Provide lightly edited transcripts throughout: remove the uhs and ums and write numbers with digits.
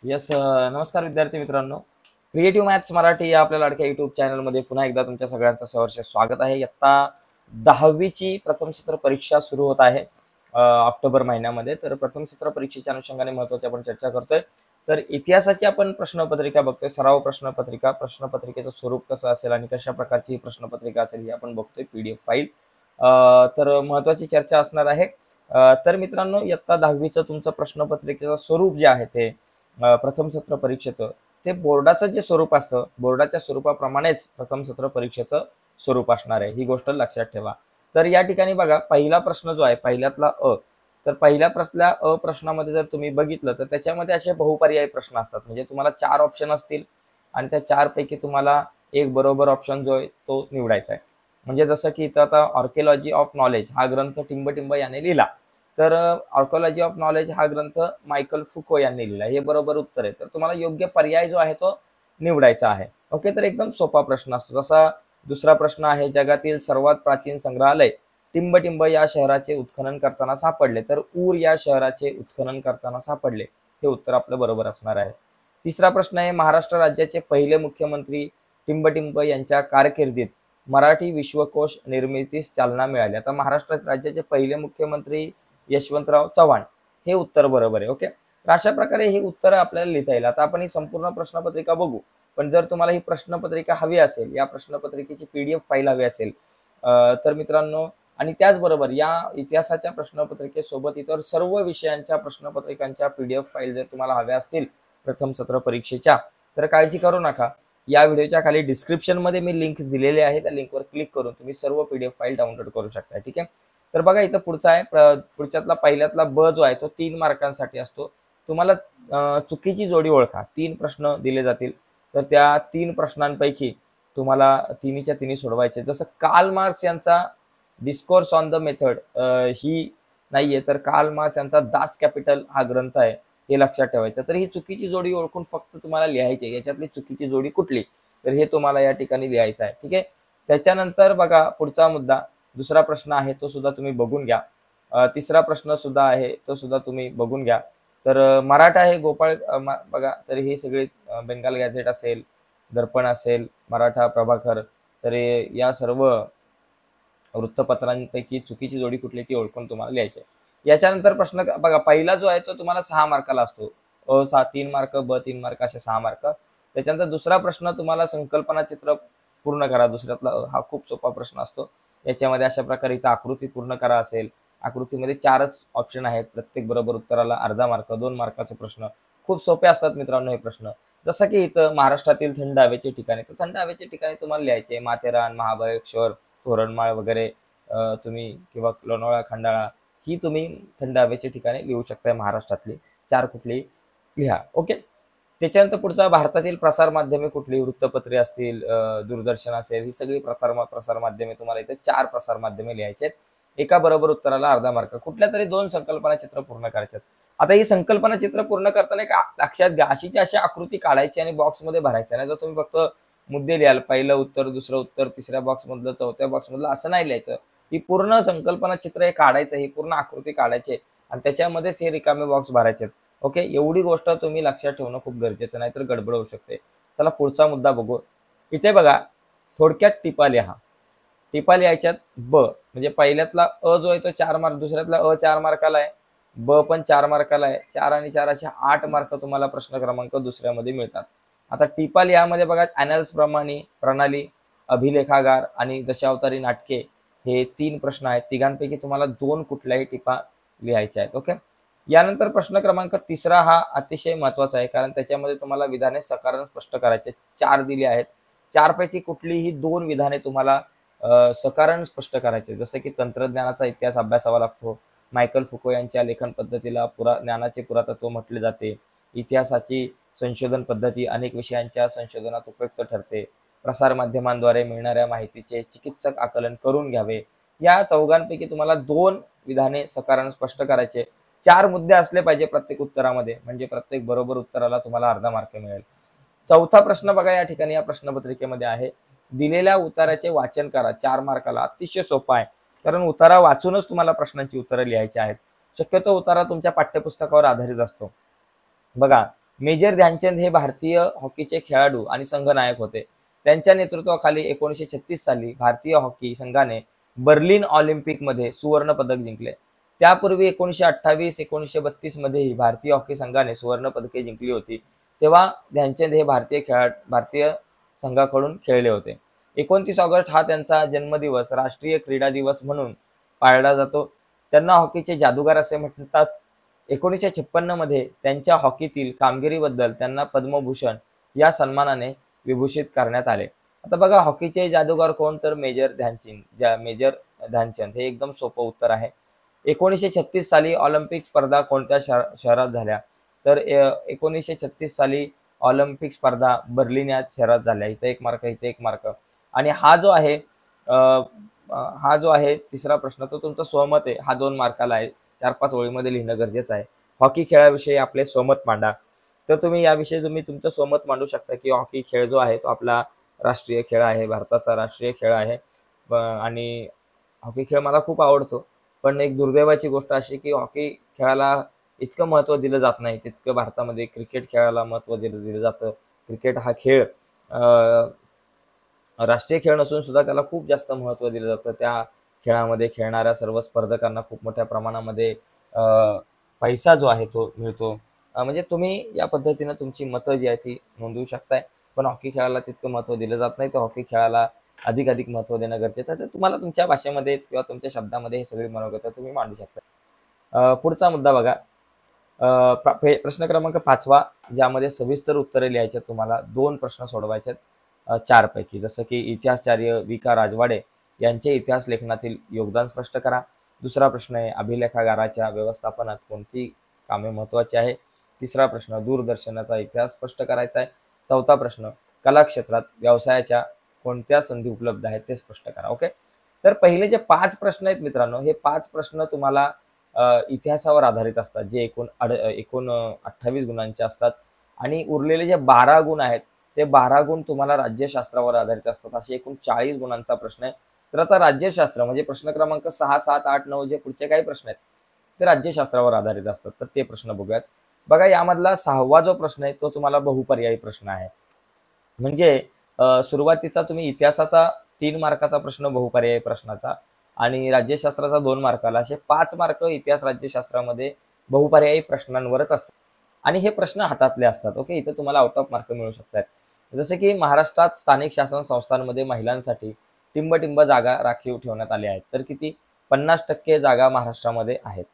Yes नमस्कार विद्यार्थी मित्रांनो. क्रिएटिव्ह मॅथ्स मराठी या आपल्या लाडक्या युट्यूब चॅनलमध्ये पुन्हा एकदा तुमच्या सगळ्यांचं सहर्ष स्वागत आहे. इयत्ता 10वीची प्रथम सत्र परीक्षा सुरू होत आहे ऑक्टोबर महिन्यामध्ये. तर प्रथम सत्र परीक्षेच्या अनुषंगाने महत्त्वाची आपण चर्चा करतोय. तर इतिहासाची आपण प्रश्नपत्रिका बघतोय, सराव प्रश्नपत्रिका. प्रश्नपत्रिकेचं स्वरूप कसं असेल आणि कशा प्रकारची ही प्रश्नपत्रिका असेल ही आपण बघतोय, PDF फाईल. तर महत्त्वाची चर्चा असणार आहे. तर मित्रांनो, इयत्ता 10वीचं तुमचं प्रश्नपत्रिकेचं स्वरूप जे आहे ते प्रथम सत्र परीक्षेचं ते बोर्डाचं जे स्वरूप असतं, बोर्डाच्या स्वरूपाप्रमाणेच प्रथम सत्र परीक्षेचं स्वरूप असणार आहे, ही गोष्ट लक्षात ठेवा. तर या ठिकाणी बघा, पहिला प्रश्न जो आहे पहिल्यातला तर पहिल्या प्रश्नामध्ये जर तुम्ही बघितलं तर त्याच्यामध्ये असे बहुपर्यायी प्रश्न असतात. म्हणजे तुम्हाला 4 ऑप्शन असतील आणि त्या 4 पैकी तुम्हाला एक बरोबर ऑप्शन जो आहे तो निवडायचा आहे. म्हणजे जसं की इथं आता ऑर्किओलॉजी ऑफ नॉलेज हा ग्रंथ टिंब याने लिहिला. तर ऑर्किओलॉजी ऑफ नॉलेज हा ग्रंथ मायकल फुको यांनी लिहिला. हे बरोबर उत्तर आहे. तर तुम्हाला योग्य पर्याय जो आहे तो निवडायचा आहे. ओके, तर एकदम सोपा प्रश्न असतो. जसा दुसरा प्रश्न आहे, जगातील सर्वात प्राचीन संग्रहालय टिंब या शहराचे उत्खनन करताना सापडले. तर ऊर या शहराचे उत्खनन करताना सापडले. हे उत्तर आपलं बरोबर असणार आहे. तिसरा प्रश्न आहे, महाराष्ट्र राज्याचे पहिले मुख्यमंत्री टिंब यांच्या कारकिर्दीत मराठी विश्वकोश निर्मितीस चालना मिळाली. आता महाराष्ट्र राज्याचे पहिले मुख्यमंत्री यशवंतराव चव्हाण, हे उत्तर बरोबर आहे. ओके, तर अशा प्रकारे ही उत्तरं आपल्याला लिहिता येईल. आता आपण ही संपूर्ण प्रश्नपत्रिका बघू, पण जर तुम्हाला ही प्रश्नपत्रिका हवी असेल, या प्रश्नपत्रिकेची PDF फाईल हवी असेल तर मित्रांनो, आणि त्याचबरोबर या इतिहासाच्या प्रश्नपत्रिकेसोबत इतर सर्व विषयांच्या प्रश्नपत्रिकांच्या PDF फाईल जर तुम्हाला हव्या असतील प्रथम सत्र परीक्षेच्या, तर काळजी करू नका. या व्हिडिओच्या खाली डिस्क्रिप्शनमध्ये मी लिंक दिलेली आहे, त्या लिंकवर क्लिक करून तुम्ही सर्व PDF फाईल डाउनलोड करू शकता. ठीक आहे. तर बघा, इथं पुढचा आहे, पुढच्यातला पहिल्यातला ब जो आहे तो 3 मार्कांसाठी असतो. तुम्हाला चुकीची जोडी ओळखा. 3 प्रश्न दिले जातील, तर त्या 3 प्रश्नांपैकी तुम्हाला तिन्हीच्या तिन्ही सोडवायचे. जसं कार्ल मार्क्स यांचा डिस्कोर्स ऑन द मेथड ही नाहीये, तर कार्ल मार्क्स यांचा दास कॅपिटल हा ग्रंथ आहे, हे लक्षात ठेवायचं. तर ही चुकीची जोडी ओळखून फक्त तुम्हाला लिहायची, याच्यातली चुकीची जोडी कुठली, तर हे तुम्हाला या ठिकाणी लिहायचं आहे. ठीक आहे. त्याच्यानंतर बघा पुढचा मुद्दा, दुसरा प्रश्न आहे तो सुद्धा तुम्ही बघून घ्या. तिसरा प्रश्न सुद्धा आहे तो सुद्धा तुम्ही बघून घ्या. तर मराठा हे गोपाळ बघा, तर हे सगळे बेंगाल गॅझेट असेल, दर्पण असेल, मराठा प्रभाकर, तर या सर्व वृत्तपत्रांपैकी चुकीची जोडी कुठली ती ओळखून तुम्हाला लिहायची आहे. याच्यानंतर प्रश्न बघा, पहिला जो आहे तो तुम्हाला 6 मार्काला असतो. 3 मार्क, ब 3 मार्क, असे 6 मार्क. त्याच्यानंतर दुसरा प्रश्न तुम्हाला संकल्पना चित्र पूर्ण करा. दुसऱ्यातला हा खूप सोपा प्रश्न असतो. याच्यामध्ये अशा प्रकारे इथं आकृती पूर्ण करा असेल. आकृतीमध्ये 4च ऑप्शन आहेत. प्रत्येक बरोबर उत्तराला अर्धा मार्क, 2 मार्काचे प्रश्न. खूप सोपे असतात मित्रांनो हे प्रश्न. जसं की इथं महाराष्ट्रातील थंड हवेचे ठिकाणे, तर थंड हवेचे ठिकाणे तुम्हाला लिहायचे. माथेरान, महाबळेश्वर, तोरणमाळ वगैरे तुम्ही, किंवा लोणावळा, खंडाळा, ही तुम्ही थंड हवेचे ठिकाणे लिहू शकताय महाराष्ट्रातली. 4 कुठली लिहा. ओके. त्याच्यानंतर पुढचा, भारतातील प्रसार माध्यमे कुठली, वृत्तपत्रे असतील, दूरदर्शन असेल, ही सगळी प्रसार माध्यमे तुम्हाला इथे 4 प्रसार माध्यमे लिहायचे. एका बरोबर उत्तराला अर्धा मार्क. कुठल्या तरी 2 संकल्पना चित्र पूर्ण करायचे. आता ही संकल्पना चित्र पूर्ण करताना एक लक्षात घ्या, अशीची अशी आकृती काढायची आणि बॉक्समध्ये भरायच्या. नाही तर तुम्ही फक्त मुद्दे लिहाल, पहिलं उत्तर, दुसरं उत्तर, तिसऱ्या बॉक्समधलं, चौथ्या बॉक्समधलं, असं नाही लिहायचं. ही पूर्ण संकल्पना चित्र हे काढायचं, ही पूर्ण आकृती काढायची आणि त्याच्यामध्येच हे रिकामे बॉक्स भरायचे. ओके, एवढी गोष्ट तुम्ही लक्षात ठेवणं खूप गरजेचं, नाही तर गडबड होऊ शकते. चला पुढचा मुद्दा बघू. इथे बघा, थोडक्यात टिपा लिहा. टिपा लिहायच्यात. ब म्हणजे पहिल्यातला जो आहे तो 4 मार्क, दुसऱ्यातला 4 मार्काला आहे, ब पण 4 मार्काला आहे. 4 आणि 4 असे 8 मार्क तुम्हाला प्रश्न क्रमांक दुसऱ्यामध्ये मिळतात. आता टिपा लिहामध्ये बघा, ॲनल्स प्रणाली, अभिलेखागार आणि दशावतारी नाटके, हे 3 प्रश्न आहेत. तिघांपैकी तुम्हाला 2 कुठल्याही टिपा लिहायच्या आहेत. ओके. यानंतर प्रश्न क्रमांक 3 हा अतिशय महत्वाचा आहे, कारण त्याच्यामध्ये तुम्हाला विधाने सकारण स्पष्ट करायचे. 4 दिली आहेत. 4 पैकी कुठलीही 2 विधाने तुम्हाला सकारण स्पष्ट करायचे. जसं की तंत्रज्ञानाचा इतिहास अभ्यासावा लागतो. मायकल फुको यांच्या लेखन पद्धतीला ज्ञानाचे पुरातत्व म्हटले जाते. इतिहासाची संशोधन पद्धती अनेक विषयांच्या संशोधनात उपयुक्त ठरते. प्रसार माध्यमांद्वारे मिळणाऱ्या माहितीचे चिकित्सक आकलन करून घ्यावे. या चौघांपैकी तुम्हाला 2 विधाने सकारण स्पष्ट करायचे. 4 मुद्दे असले पाहिजे प्रत्येक उत्तरामध्ये, म्हणजे प्रत्येक बरोबर उत्तराला तुम्हाला अर्धा मार्क मिळेल. चौथा प्रश्न बघा, या ठिकाणी या प्रश्नपत्रिकेमध्ये आहे, दिलेल्या उताराचे वाचन करा. 4 मार्काला. अतिशय सोपा आहे, कारण उतारा वाचूनच तुम्हाला प्रश्नांची उत्तरं लिहायची आहेत. शक्यतो उतारा तुमच्या पाठ्यपुस्तकावर आधारित असतो. बघा, मेजर ध्यानचंद हे भारतीय हॉकीचे खेळाडू आणि संघनायक होते. त्यांच्या नेतृत्वाखाली 1936 साली भारतीय हॉकी संघाने बर्लिन ऑलिम्पिकमध्ये सुवर्ण पदक जिंकले. त्यापूर्वी 1928, 1932 मध्येही भारतीय हॉकी संघाने सुवर्ण पदके जिंकली होती. तेव्हा ध्यानचंद हे भारतीय संघाकडून खेळले होते. 29 ऑगस्ट हा त्यांचा जन्मदिवस राष्ट्रीय क्रीडा दिवस म्हणून पाळला जातो. त्यांना हॉकीचे जादूगार असे म्हणतात. 1956 मध्ये त्यांच्या हॉकीतील कामगिरीबद्दल त्यांना पद्मभूषण या सन्मानाने विभूषित करण्यात आले. आता बघा, हॉकीचे जादूगार कोण? तर मेजर ध्यानचंद हे एकदम सोपं उत्तर आहे. 1936 साली ऑलिम्पिक स्पर्धा कोणत्या शहरात झाल्या? तर 1936 साली ऑलिम्पिक स्पर्धा बर्लिन या शहरात झाल्या. इथे 1 मार्क, इथे 1 मार्क. आणि हा जो आहे तिसरा प्रश्न, तो तुमचा स्वमत आहे. हा 2 मार्काला आहे. 4-5 ओळीमध्ये लिहिणं गरजेचं आहे. हॉकी खेळाविषयी आपले स्वमत मांडा. तर तुम्ही याविषयी तुमचं स्वमत मांडू शकता की हॉकी खेळ जो आहे तो आपला राष्ट्रीय खेळ आहे, भारताचा राष्ट्रीय खेळ आहे. आणि हॉकी खेळ मला खूप आवडतो. पण एक दुर्दैवाची गोष्ट अशी की हॉकी खेळाला इतकं महत्त्व दिलं जात नाही तितकं भारतामध्ये क्रिकेट खेळाला महत्त्व दिलं जातं. क्रिकेट हा खेळ राष्ट्रीय खेळ नसून सुद्धा त्याला खूप जास्त महत्त्व दिलं जातं. त्या खेळामध्ये खेळणाऱ्या सर्व स्पर्धकांना खूप मोठ्या प्रमाणामध्ये पैसा जो आहे तो मिळतो. म्हणजे तुम्ही या पद्धतीनं तुमची मतं जी आहे ती नोंदवू शकताय. पण हॉकी खेळाला तितकं महत्त्व दिलं जात नाही. तर हॉकी खेळाला अधिक महत्त्व देणं गरजेचं आहे. तर तुम्हाला तुमच्या भाषेमध्ये किंवा तुमच्या शब्दामध्ये हे सगळी मनोगत तुम्ही मांडू शकता. पुढचा मुद्दा बघा. प्रश्न क्रमांक 5वा, ज्यामध्ये सविस्तर उत्तरे लिहायचे तुम्हाला. 2 प्रश्न सोडवायचे 4 पैकी. जसं की इतिहासचार्य विका राजवाडे यांचे इतिहास लेखनातील योगदान स्पष्ट करा. दुसरा प्रश्न आहे, अभिलेखागाराच्या व्यवस्थापनात कोणती कामे महत्त्वाची आहे? तिसरा प्रश्न, दूरदर्शनाचा इतिहास स्पष्ट करायचा आहे. चौथा प्रश्न, कला क्षेत्रात व्यवसायाच्या कोणत्या संधी उपलब्ध आहेत ते स्पष्ट करा. ओके. तर पहिले जे 5 प्रश्न आहेत मित्रांनो, हे 5 प्रश्न तुम्हाला इतिहासावर आधारित असतात, जे एकूण 28 गुणांचे असतात. आणि उरलेले जे 12 गुण आहेत ते 12 गुण तुम्हाला राज्यशास्त्रावर आधारित असतात. असे एकूण 40 गुणांचा प्रश्न आहे. तर आता राज्यशास्त्र म्हणजे प्रश्न क्रमांक 6, 7, 8, 9 जे पुढचे काही प्रश्न आहेत ते राज्यशास्त्रावर आधारित असतात. तर ते प्रश्न बघूयात. बघा, यामधला 6वा जो प्रश्न आहे तो तुम्हाला बहुपर्यायी प्रश्न आहे. म्हणजे सुरुवातीचा तुम्ही इतिहासाचा 3 मार्काचा प्रश्न बहुपर्यायी प्रश्नाचा आणि राज्यशास्त्राचा 2 मार्काला, असे 5 मार्क इतिहास राज्यशास्त्रामध्ये बहुपर्यायी प्रश्नांवरच असतात. आणि हे प्रश्न हातातले असतात. ओके. इथं तुम्हाला आउट ऑफ मार्क मिळू शकतात. जसे की महाराष्ट्रात स्थानिक शासन संस्थांमध्ये महिलांसाठी टिंब जागा राखीव ठेवण्यात आल्या आहेत. तर किती? 50% जागा महाराष्ट्रामध्ये आहेत.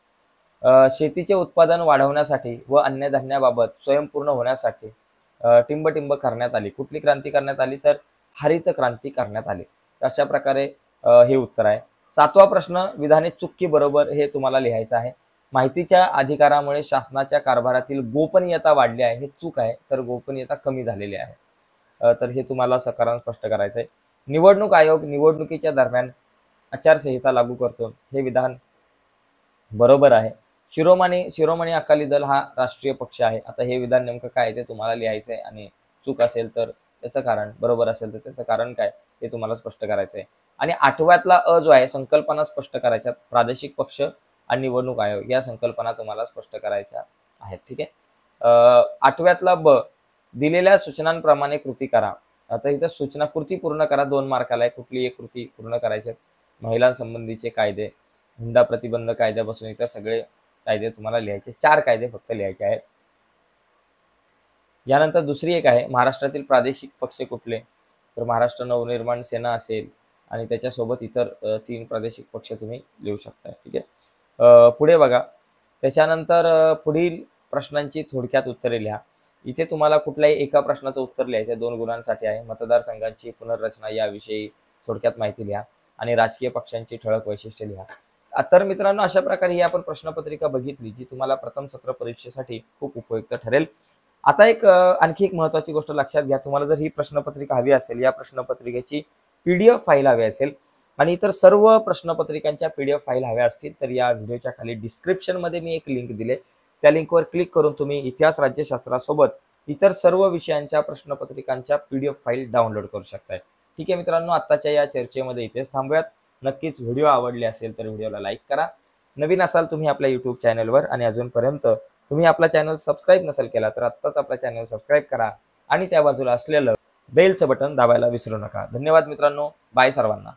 शेतीचे उत्पादन वाढवण्यासाठी व अन्नधान्याबाबत स्वयंपूर्ण होण्यासाठी टिंब करण्यात आली. कुठली क्रांती करण्यात आली? तर हरित क्रांती करण्यात आली. अशा प्रकारे हे उत्तर आहे. 7वा प्रश्न, विधाने चुकी बरोबर हे तुम्हाला लिहायचं आहे. माहितीच्या अधिकारामुळे शासनाच्या कारभारातील गोपनीयता वाढली आहे, हे चूक आहे. तर गोपनीयता कमी झालेली आहे. तर हे तुम्हाला सकारात्मक स्पष्ट करायचं आहे. निवडणूक आयोग निवडणुकीच्या दरम्यान आचारसंहिता लागू करतो, हे विधान बरोबर आहे. शिरोमणी अकाली दल हा राष्ट्रीय पक्ष आहे. आता हे विधान नेमकं काय आहे ते तुम्हाला लिहायचं आहे. आणि चूक असेल तर त्याचं कारण, बरोबर असेल तर त्याचं कारण काय हे तुम्हाला स्पष्ट करायचं आहे. आणि 8व्यातला अ जो आहे, संकल्पना स्पष्ट करायच्या. प्रादेशिक पक्ष आणि निवडणूक आयोग या संकल्पना तुम्हाला स्पष्ट करायच्या आहेत. ठीक आहे. 8व्यातला ब, दिलेल्या सूचनांप्रमाणे कृती करा. आता इथं सूचना कृती पूर्ण करा, 2 मार्काला आहे. कुठली एक कृती पूर्ण करायची? महिलांसंबंधीचे कायदे, हुंडा प्रतिबंध कायद्यापासून इतर सगळे कायदे तुम्हाला लिहायचे. 4 कायदे फक्त लिहायचे आहेत. यानंतर दुसरी एक आहे, महाराष्ट्रातील प्रादेशिक पक्ष कुठले? तर महाराष्ट्र नवनिर्माण सेना असेल आणि त्याच्यासोबत इतर 3 प्रादेशिक पक्ष तुम्ही लिहू शकता. ठीक आहे. पुढे बघा. त्याच्यानंतर पुढील प्रश्नांची थोडक्यात उत्तरे लिहा. इथे तुम्हाला कुठल्याही एका प्रश्नाचं उत्तर लिहायचं 2 गुणांसाठी आहे. मतदारसंघांची पुनर्रचना याविषयी थोडक्यात माहिती लिहा आणि राजकीय पक्षांची ठळक वैशिष्ट्ये लिहा. तर मित्रांनो, अशा प्रकारे ही आपण प्रश्नपत्रिका बघितली, जी तुम्हाला प्रथम सत्र परीक्षेसाठी खूप उपयुक्त ठरेल. आता आणखी एक महत्त्वाची गोष्ट लक्षात घ्या. तुम्हाला जर ही प्रश्नपत्रिका हवी असेल, या प्रश्नपत्रिकेची PDF फाईल हवी असेल आणि इतर सर्व प्रश्नपत्रिकांच्या PDF फाईल हव्या असतील, तर या व्हिडिओच्या खाली डिस्क्रिप्शनमध्ये मी एक लिंक दिले. त्या लिंकवर क्लिक करून तुम्ही इतिहास राज्यशास्त्रासोबत इतर सर्व विषयांच्या प्रश्नपत्रिकांच्या PDF फाईल डाउनलोड करू शकताय. ठीक आहे मित्रांनो, आत्ताच्या या चर्चेमध्ये इथेच थांबूयात. नक्कीच व्हिडिओ आवडले असेल तर व्हिडिओला लाईक करा. नवीन असाल तुम्ही आपल्या YouTube चॅनलवर आणि अजूनपर्यंत तुम्ही आपला चॅनल सबस्क्राईब नसेल केला तर आत्ताच आपला चॅनल सबस्क्राईब करा आणि त्या बाजूला असलेलं बेलचं बटन दाबायला विसरू नका. धन्यवाद मित्रांनो, बाय सर्वांना.